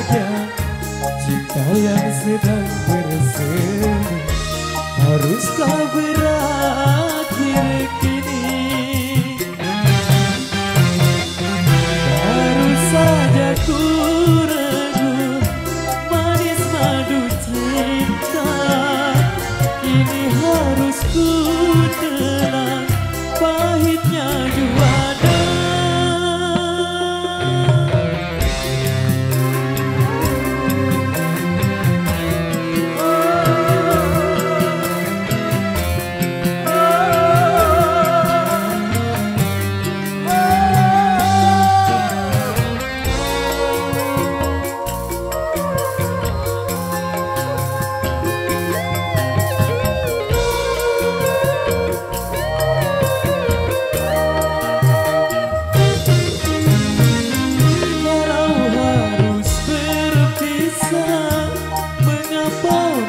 bahagia, cinta yang sedang bersemi, haruskah berakhir kini? Baru saja ku ragu manis madu cinta, ini harus ku telan pahitnya juara.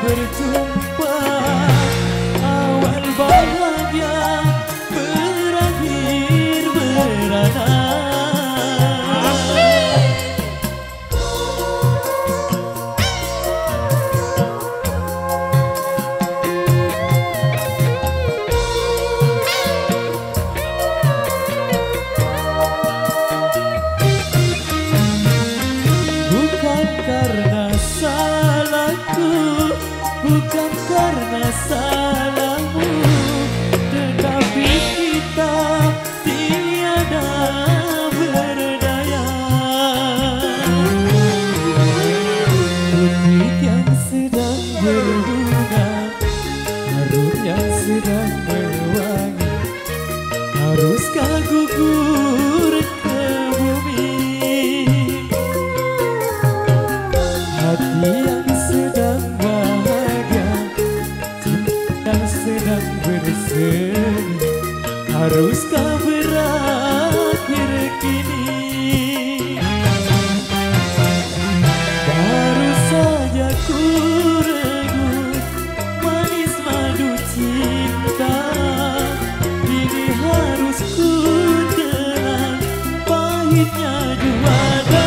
Berjumpa awal bahagia berakhir merana. Bukan karena salahku, bukan karena salahmu, tetapi kita tiada berdaya. Putih yang sedang berbunga, harum yang sedang mewangi, haruskah gugur ke bumi? Hati yang sedang sedang bersemi, haruskah berakhir kini? Baru saja ku ragu manis madu cinta, ini harus ku telan pahitnya juara.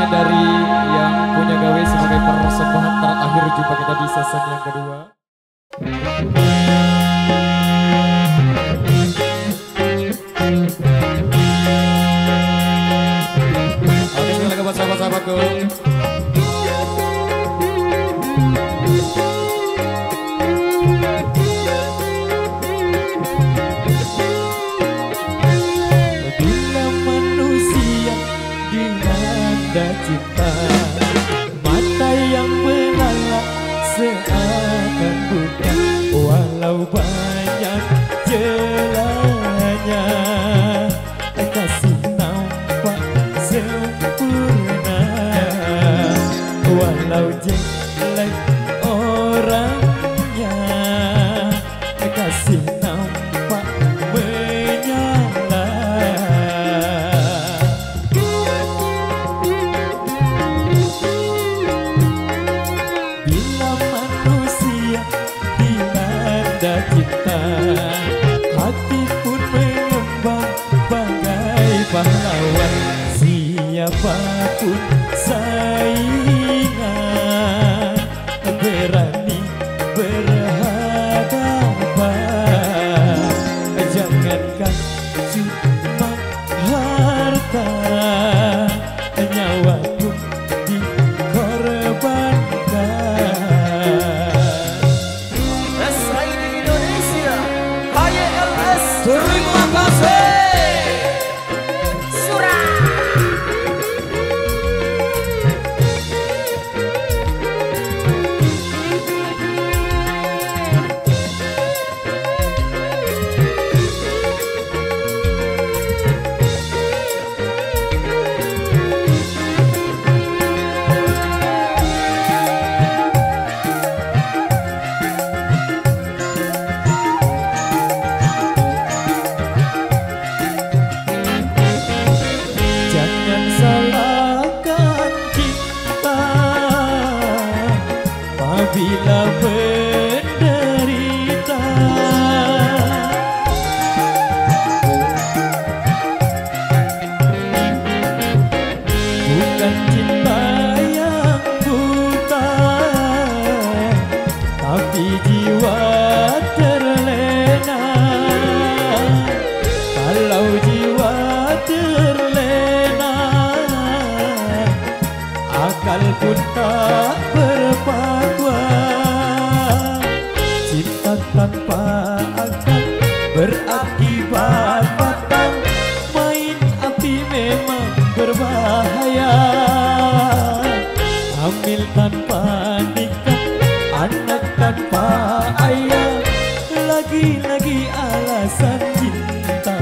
Dari yang punya gawe sebagai persembahan terakhir jumpa kita di season yang kedua. Oke, sekali lagi buat sahabat-sahabatku. Bila manusia dilanda cinta, mata yang melalak seakan buta, walau banyak celahnya, kasih nampak sempurna, walau jelek orangnya, kasih nampak menyala. Cinta, hati pun mengembang bagai pahlawan, siapapun saingan berani berhadapan. Jangankan cuma harta, nyawa pun dikorbankan. Terima kasih Surah. akal pun tak berfatwa. Cinta tanpa akal berakibat fatal. Main api memang berbahaya. Hamil tanpa nikah, anak tanpa ayah, lagi-lagi alasan cinta.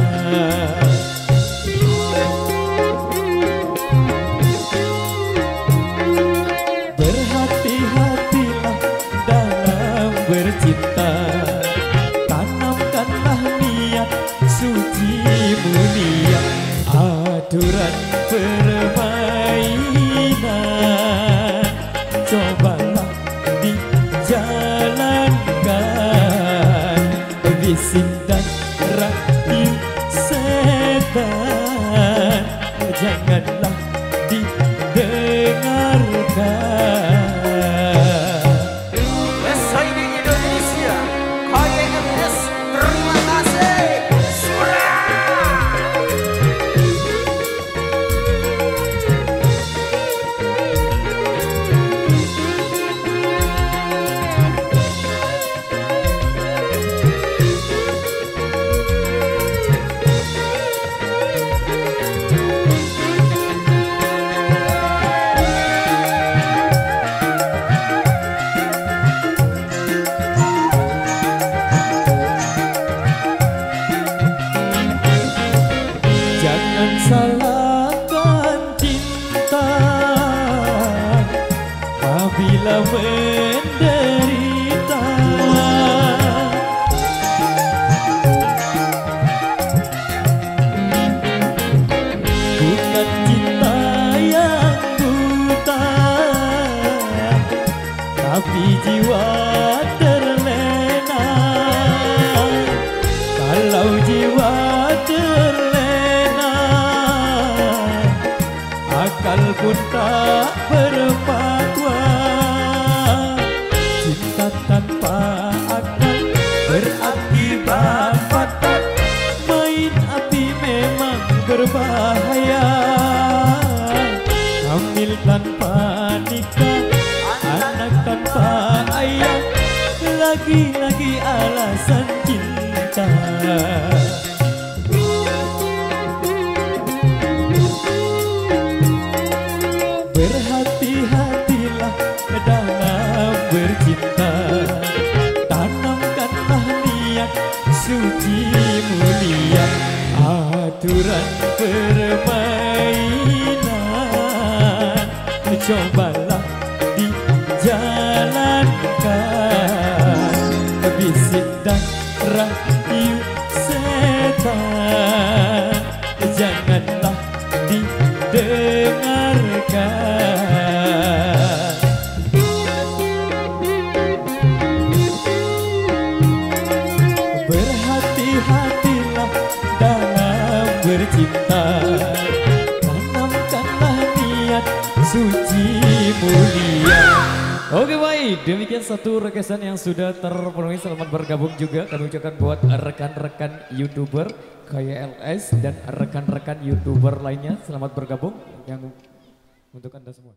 Berhati-hatilah dalam bercinta, tanamkanlah niat suci mulia. Aturan permainan cobalah dijalankan. Bisik dan rayu setan janganlah didengarkan. SID Indonesia, KYMS, terima kasih. Jangan salahkan cinta apabila menderita. Bukan cinta yang buta, tapi jiwa terlena. Kalau jiwa terlena, akal pun tak berfatwa. Cinta tanpa akal berakibat fatal. Main api memang berbahaya. Hamil tanpa nikah, anak tanpa ayah, lagi-lagi alasan cinta. Berhati-hatilah dalam bercinta, tanamkanlah niat suci mulia. Aturan permainan cobalah dijalankan. Bisik dan rayu setan janganlah didengarkan. Berhati-hatilah dalam bercinta, tanamkanlah niat suci mulia. Oke baik, demikian satu requestan yang sudah terpenuhi. Selamat bergabung juga kami ucapkan buat rekan-rekan YouTuber KYLS dan rekan-rekan YouTuber lainnya. Selamat bergabung yang untuk Anda semua.